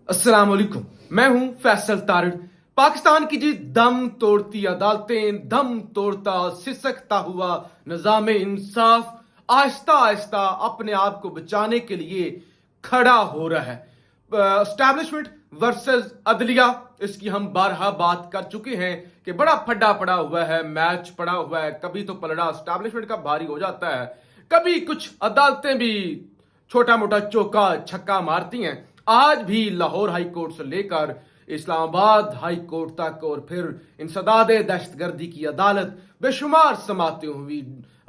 अस्सलाम वालेकुम। मैं हूं फैसल तारिड़। पाकिस्तान की जी दम तोड़ती अदालतें, दम तोड़ता सिसकता हुआ निजाम इंसाफ आहिस्ता आहिस्ता अपने आप को बचाने के लिए खड़ा हो रहा है। एस्टैब्लिशमेंट वर्सेस अदलिया, इसकी हम बारहा बात कर चुके हैं कि बड़ा फड्डा पड़ा हुआ है, मैच पड़ा हुआ है। कभी तो पलड़ा एस्टैब्लिशमेंट का भारी हो जाता है, कभी कुछ अदालतें भी छोटा मोटा चौका छक्का मारती हैं। आज भी लाहौर हाई कोर्ट से लेकर इस्लामाबाद हाई कोर्ट तक और फिर इंसदाद दहशतगर्दी की अदालत बेशुमार समातें हुई।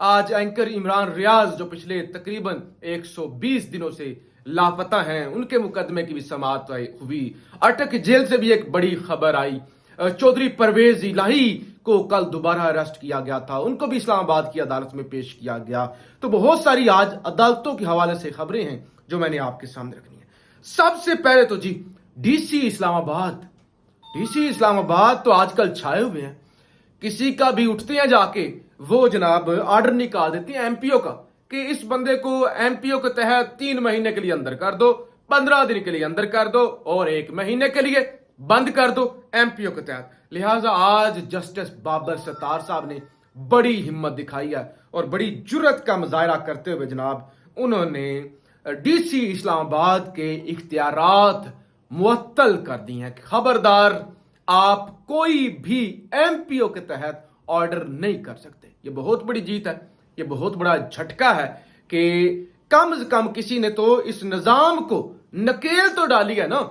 आज एंकर इमरान रियाज जो पिछले तकरीबन 120 दिनों से लापता हैं, उनके मुकदमे की भी समात हुई। अटक जेल से भी एक बड़ी खबर आई। चौधरी परवेज इलाही को कल दोबारा अरेस्ट किया गया था, उनको भी इस्लामाबाद की अदालत में पेश किया गया। तो बहुत सारी आज अदालतों के हवाले से खबरें हैं जो मैंने आपके सामने रखनी है। सबसे पहले तो जी डीसी इस्लामाबाद तो आजकल छाए हुए हैं। किसी का भी उठते हैं जाके वो जनाब ऑर्डर निकाल देते हैं एमपीओ का कि इस बंदे को एमपीओ के तहत 3 महीने के लिए अंदर कर दो, 15 दिन के लिए अंदर कर दो और 1 महीने के लिए बंद कर दो एमपीओ के तहत। लिहाजा आज जस्टिस बाबर सत्तार साहब ने बड़ी हिम्मत दिखाई है और बड़ी जुर्रत का मुजाहरा करते हुए जनाब उन्होंने डीसी इस्लामाबाद के इख्तियारात मुअत्तल कर दी हैं। खबरदार, आप कोई भी एमपीओ के तहत ऑर्डर नहीं कर सकते। ये बहुत बड़ी जीत है, ये बहुत बड़ा झटका है कि कम से कम किसी ने तो इस निजाम को नकेल तो डाली है ना।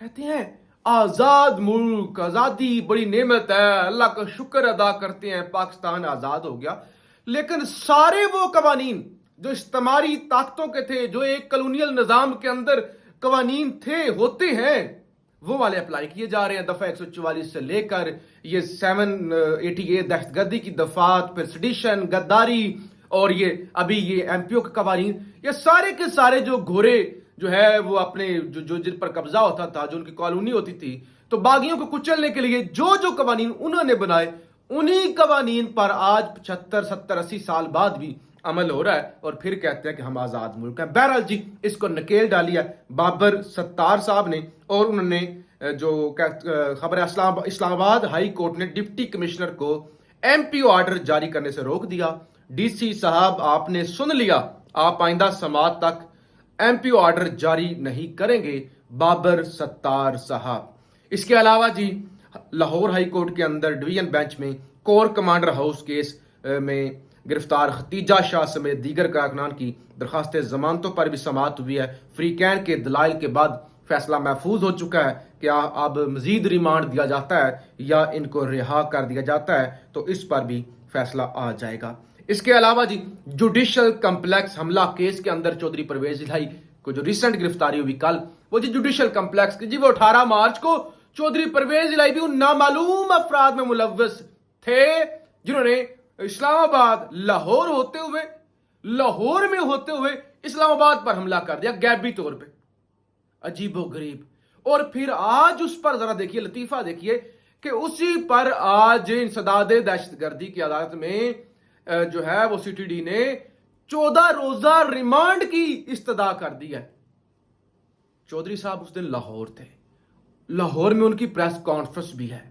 कहते हैं आजाद मुल्क, आजादी बड़ी नेमत है, अल्लाह का शुक्र अदा करते हैं पाकिस्तान आजाद हो गया। लेकिन सारे वो कवानीन जो इस्तेमारी ताकतों के थे, जो एक कॉलोनियल निजाम के अंदर कवानीन थे, होते हैं, वो वाले अप्लाई किए जा रहे हैं। दफा 144 से लेकर ये 788 दहशतगर्दी की दफात, फिर सेडिशन, गद्दारी और ये अभी ये एमपीओ के कवानीन, ये सारे के सारे जो घोड़े जो है वो अपने जो जिन पर कब्जा होता था, जो उनकी कॉलोनी होती थी, तो बागियों को कुचलने के लिए जो जो कवानीन उन्होंने बनाए, उन्हीं कवानीन पर आज 75, 70, 80 साल बाद भी अमल हो रहा है और फिर कहते हैं कि हम आजाद मुल्क हैं। बहरहाल जी, इसको नकेल डाली है बाबर सत्तार साहब ने और उन्होंने जो खबर है इस्लामाबाद हाई कोर्ट ने डिप्टी कमिश्नर को एमपीओ ऑर्डर जारी करने से रोक दिया। डीसी साहब, आपने सुन लिया, आप आइंदा समात तक एमपीओ ऑर्डर जारी नहीं करेंगे, बाबर सत्तार साहब। इसके अलावा जी लाहौर हाई कोर्ट के अंदर डिवीजन बेंच में कोर कमांडर हाउस केस में गिरफ्तार खतीजा शाह समेत दीगर कारकुनान की दरखास्त जमानतों पर भी समात हुई है। फ्री कैन के दलाइल के बाद फैसला महफूज हो चुका है कि अब मजीद रिमांड दिया जाता है या इनको रिहा कर दिया जाता है, तो इस पर भी फैसला आ जाएगा। इसके अलावा जी जुडिशल कम्प्लेक्स हमला केस के अंदर चौधरी परवेज इलाही को जो रिसेंट गिरफ्तारी हुई कल, वो जी जुडिशल कम्प्लेक्स की जी, वो 18 मार्च को चौधरी परवेज इलाही भी उन नामालूम अफराद में मुलव्वस थे जिन्होंने इस्लामाबाद लाहौर में होते हुए इस्लामाबाद पर हमला कर दिया गैबी तौर पे। अजीबो गरीब। और फिर आज उस पर जरा देखिए, लतीफा देखिए कि उसी पर आज इंसदाद दहशतगर्दी की अदालत में जो है वो सीटीडी ने 14 रोजा रिमांड की इस्तदा कर दी है। चौधरी साहब उस दिन लाहौर थे, लाहौर में उनकी प्रेस कॉन्फ्रेंस भी है।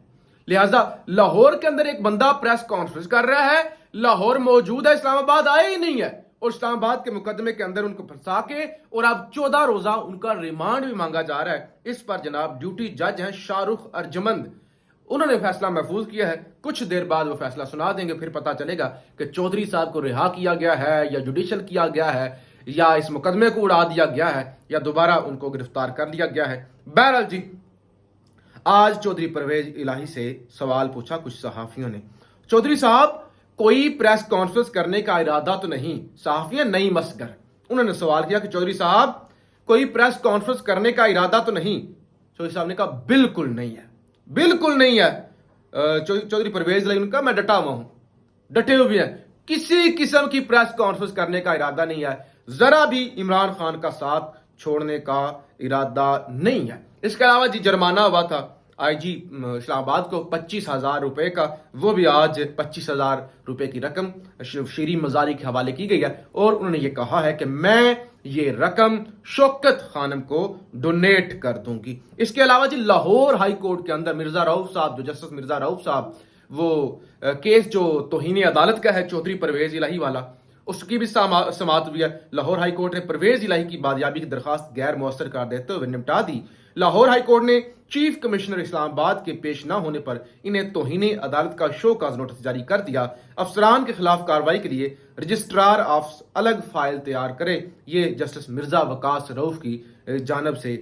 लिहाजा लाहौर के अंदर एक बंदा प्रेस कॉन्फ्रेंस कर रहा है, लाहौर मौजूद है, इस्लामाबाद आया ही नहीं है, और इस्लामाबाद के मुकदमे के अंदर उनको फंसा के और अब 14 रोजा उनका रिमांड भी मांगा जा रहा है। इस पर जनाब ड्यूटी जज हैं शाहरुख अर्जमंद, उन्होंने फैसला महफूज किया है। कुछ देर बाद वो फैसला सुना देंगे, फिर पता चलेगा कि चौधरी साहब को रिहा किया गया है या जुडिशल किया गया है या इस मुकदमे को उड़ा दिया गया है या दोबारा उनको गिरफ्तार कर लिया गया है। बहरहाल जी, आज चौधरी परवेज इलाही से सवाल पूछा कुछ सहाफियों ने। चौधरी साहब, कोई प्रेस कॉन्फ्रेंस करने का इरादा तो नहीं? सहाफियां नहीं मसगर, उन्होंने सवाल किया कि चौधरी साहब कोई प्रेस कॉन्फ्रेंस करने का इरादा तो नहीं? चौधरी साहब ने कहा बिल्कुल नहीं है, बिल्कुल नहीं है। चौधरी परवेज इलाही ने कहा मैं डटा हुआ हूं, डटे हुए हैं, किसी किस्म की प्रेस कॉन्फ्रेंस करने का इरादा नहीं है, जरा भी इमरान खान का साथ छोड़ने का इरादा नहीं है। इसके अलावा जी जुर्माना हुआ था आई जी इस्लाम आबाद को 25,000 रुपए का, वो भी आज 25,000 रुपए की रकम शीरी मजारी के हवाले की गई है और उन्होंने ये कहा है कि मैं ये रकम शौकत खानम को डोनेट कर दूंगी। इसके अलावा जी लाहौर हाई कोर्ट के अंदर मिर्जा रऊफ साहब, जो जस्टिस मिर्जा रऊफ साहब, वो केस जो तौहीन अदालत का है चौधरी परवेज इलाही वाला, उसकी भी समाअत हुई है। लाहौर हाई कोर्ट ने परवेज इलाही की बाजियाबी की दरखास्त गैर मुअस्सर करार देते हुए निपटा दी। लाहौर हाई कोर्ट ने चीफ कमिश्नर इस्लामाबाद के पेश न होने पर इन्हें तौहीन अदालत का शो काज नोटिस जारी कर दिया। अफसरान के खिलाफ कार्रवाई के लिए रजिस्ट्रार ऑफ अलग फाइल तैयार करे, ये जस्टिस मिर्जा वकास रऊफ की जानब से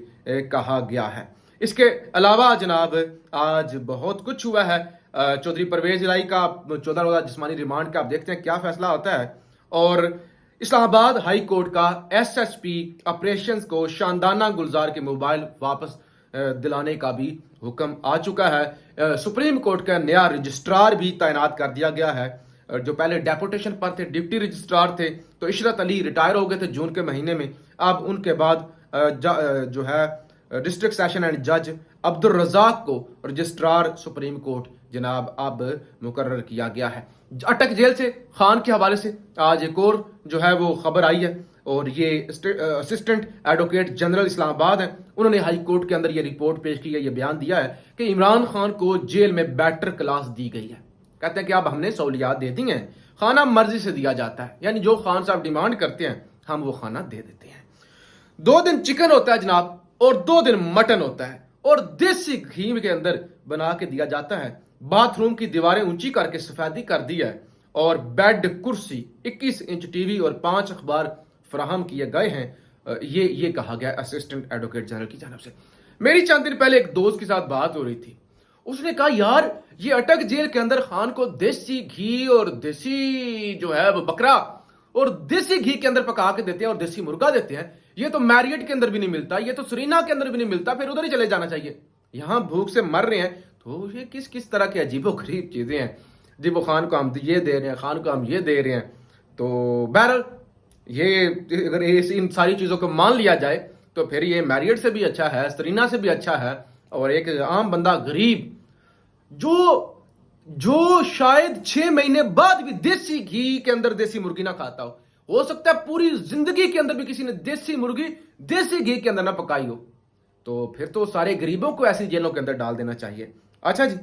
कहा गया है। इसके अलावा जनाब आज बहुत कुछ हुआ है। चौधरी परवेज इलाही का 14 रोजा जिस्मानी रिमांड का आप देखते हैं क्या फैसला होता है। और इस्लामाबाद हाई कोर्ट का एसएसपी ऑपरेशंस को शानदाना गुलजार के मोबाइल वापस दिलाने का भी हुक्म आ चुका है। सुप्रीम कोर्ट का नया रजिस्ट्रार भी तैनात कर दिया गया है। जो पहले डेपुटेशन पर थे, डिप्टी रजिस्ट्रार थे, तो इशरत अली रिटायर हो गए थे जून के महीने में। अब उनके बाद जो है डिस्ट्रिक्ट सेशन एंड जज अब्दुल रजाक को रजिस्ट्रार सुप्रीम कोर्ट जनाब अब मुकर्रर किया गया है। अटक जेल से खान के हवाले से आज एक और जो है वो खबर आई है और ये असिस्टेंट एडवोकेट जनरल इस्लामाबाद है, उन्होंने हाई कोर्ट के अंदर ये रिपोर्ट पेश की है, ये बयान दिया है कि इमरान खान को जेल में बेटर क्लास दी गई है। कहते हैं कि अब हमने सहूलियात दे दी हैं, खाना मर्जी से दिया जाता है, यानी जो खान साहब डिमांड करते हैं हम वो खाना दे देते हैं। 2 दिन चिकन होता है जनाब और 2 दिन मटन होता है और देसी घी के अंदर बना के दिया जाता है। बाथरूम की दीवारें ऊंची करके सफेदी कर दी है और बेड, कुर्सी, 21 इंच टीवी और 5 अखबार फराहम किए गए हैं। ये कहा गया असिस्टेंट एडवोकेट जनरल की जानब से। मेरी चंद दिन पहले एक दोस्त के साथ बात हो रही थी, उसने कहा यार ये अटक जेल के अंदर खान को देसी घी और देसी जो है वो बकरा और देसी घी के अंदर पका के देते हैं और देसी मुर्गा देते हैं, ये तो मैरियट के अंदर भी नहीं मिलता, ये तो सरीना के अंदर भी नहीं मिलता, फिर उधर ही चले जाना चाहिए। यहां भूख से मर रहे हैं, तो ये किस तरह की अजीबो गरीब चीजें हैं जी। वो खान को हम ये दे रहे हैं, खान को हम ये दे रहे हैं। तो बहरहाल ये अगर इन सारी चीजों को मान लिया जाए तो फिर ये मैरियट से भी अच्छा है, सरीना से भी अच्छा है। और एक आम बंदा गरीब जो शायद 6 महीने बाद भी देसी घी के अंदर देसी मुर्गी ना खाता हो सकता है पूरी जिंदगी के अंदर भी किसी ने देसी मुर्गी देसी घी के अंदर ना पकाई हो, तो फिर तो सारे गरीबों को ऐसी जेलों के अंदर डाल देना चाहिए। अच्छा जी,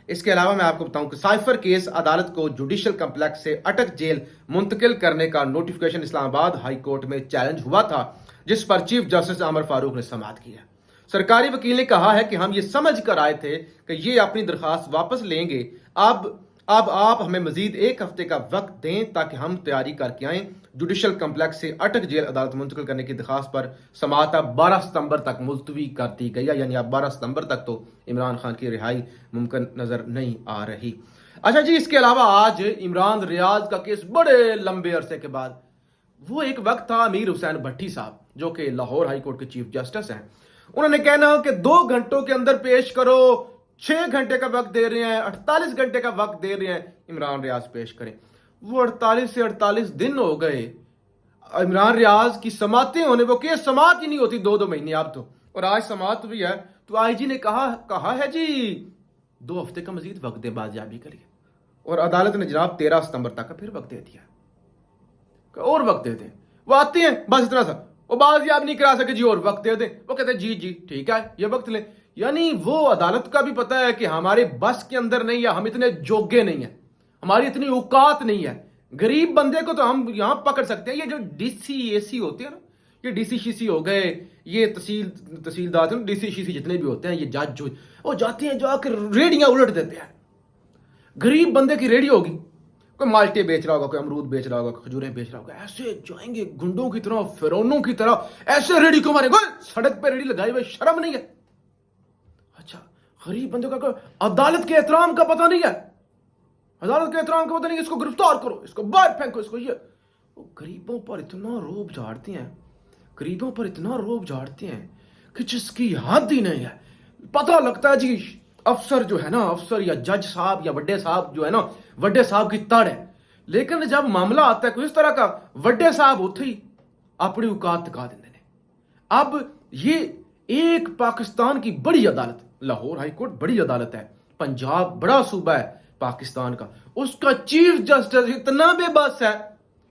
इसके अलावा मैं आपको बताऊं कि साइफर केस अदालत को जुडिशल कम्प्लेक्स से अटक जेल मुंतकिल करने का नोटिफिकेशन इस्लामाबाद हाई कोर्ट में चैलेंज हुआ था, जिस पर चीफ जस्टिस अमर फारूक ने समाअत किया। सरकारी वकील ने कहा है कि हम ये समझ कर आए थे कि ये अपनी दरखास्त वापस लेंगे, अब आप हमें मजीद 1 हफ्ते का वक्त दें ताकि हम तैयारी करके आएं। जुडिशल कम्प्लेक्स से अटक जेल अदालत मुंतकिल करने की दरखास्त पर समाअत 12 सितंबर तक मुलतवी कर दी गई है, यानी अब 12 सितंबर तक तो इमरान खान की रिहाई मुमकिन नजर नहीं आ रही। अच्छा जी, इसके अलावा आज इमरान रियाज का केस बड़े लंबे अरसे के बाद, वो एक वक्त था अमीर हुसैन भट्टी साहब जो कि लाहौर हाई कोर्ट के चीफ जस्टिस हैं, उन्होंने कहना कि 2 घंटों के अंदर पेश करो, 6 घंटे का वक्त दे रहे हैं, 48 घंटे का वक्त दे रहे हैं, इमरान रियाज पेश करें। वो 48 से 48 दिन हो गए इमरान रियाज की समातें होने, वो केस समात ही नहीं होती 2-2 महीने अब तो, और आज समात हुई है तो आईजी ने कहा है जी 2 हफ्ते का मजीद वक्त दे बाजियाबी करिए, और अदालत ने जनाब 13 सितंबर तक का फिर वक्त दे दिया और वक्त दे दें। वो आते हैं बस इतना सा, वो बाजियाब नहीं करा सके जी और वक्त दे दें, वो कहते हैं जी ठीक है ये वक्त ले। यानी वो अदालत का भी पता है कि हमारे बस के अंदर नहीं है, हम इतने जोगे नहीं है, हमारी इतनी औकात नहीं है, गरीब बंदे को तो हम यहां पकड़ सकते हैं। ये जो डीसी होते हैं ना, ये डीसी हो गए, ये तहसीलदार डीसी जितने भी होते हैं, ये जज जो वो जाते हैं जाकर रेडियां उलट देते हैं। गरीब बंदे की रेडी होगी, कोई माल्टे बेच रहा होगा, कोई अमरूद बेच रहा होगा, खजूरें बेच रहा होगा, ऐसे जाएंगे गुंडों की तरह, फिरौनों की तरह, ऐसे रेडी को मारेंगे। सड़क पे रेडी लगाई हुई, शर्म नहीं है? अच्छा, गरीब बंदे का अदालत के एहतराम का पता नहीं है, अदालत के एहतराम का पता नहीं, इसको गिरफ्तार करो, इसको बाहर फेंको, इसको ये। वो गरीबों पर इतना रोब झाड़ते हैं, गरीबों पर इतना रोब झाड़ते हैं कि जिसकी हद ही नहीं है। पता लगता है जी अफसर जो है ना, अफसर या जज साहब या वड्डे साहब जो है ना, वड्डे साहब की तड़ है, लेकिन जब मामला आता है कोई इस तरह का, वड्डे साहब उठे ही अपनी औकात दिखा देते हैं। अब ये एक पाकिस्तान की बड़ी अदालत लाहौर हाई कोर्ट बड़ी अदालत है, पंजाब बड़ा सूबा है पाकिस्तान का, उसका चीफ जस्टिस इतना बेबस है,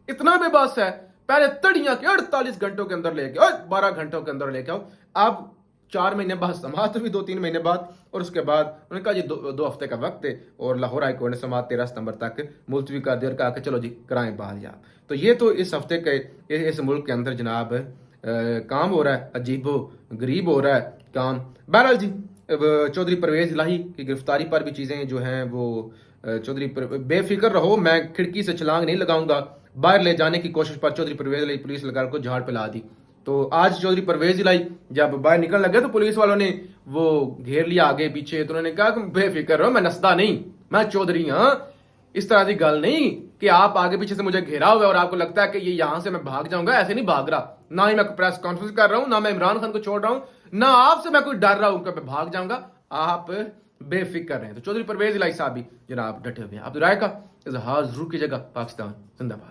इतना बेबस है, पहले तड़ियां के 48 घंटों के अंदर लेके और 12 घंटों के अंदर लेके आओ, अब 4 महीने बाद समात हुई, 2-3 महीने बाद, और उसके बाद उन्होंने कहा जी 2 हफ्ते का वक्त है, और लाहौर हाई कोर्ट ने समात 13 सितंबर तक मुलतवी कर दिया और कहा कि चलो जी कराएं बहाल या। तो ये तो इस हफ्ते के इस मुल्क के अंदर जनाब काम हो रहा है, अजीबो गरीब हो रहा है काम। बहरहाल जी चौधरी परवेज इलाही की गिरफ्तारी पर भी चीज़ें जो हैं वो बेफिक्र रहो, मैं खिड़की से छलांग नहीं लगाऊंगा, बाहर ले जाने की कोशिश पर चौधरी परवेज इलाही पुलिस लगा को झाड़ पे ला दी। तो आज चौधरी परवेज इलाही जब बाहर निकलने लगे तो पुलिस वालों ने वो घेर लिया आगे पीछे, तो उन्होंने कहा कि बेफिक्र रहो, मैं नसदा नहीं, मैं चौधरी हाँ, इस तरह की गल नहीं कि आप आगे पीछे से मुझे घेरा हुआ है और आपको लगता है कि ये यहां से मैं भाग जाऊंगा, ऐसे नहीं भाग रहा, ना ही मैं प्रेस कॉन्फ्रेंस कर रहा हूं, ना मैं इमरान खान को छोड़ रहा हूं, ना आपसे मैं कोई डर रहा हूं कि मैं भाग जाऊंगा, आप बेफिक्र रहे हैं। तो चौधरी परवेज इलाही साहब भी जनाब डटे हुए हैं। आप राय का इजहार जरूर कीजिएगा। पाकिस्तान जिंदाबाद।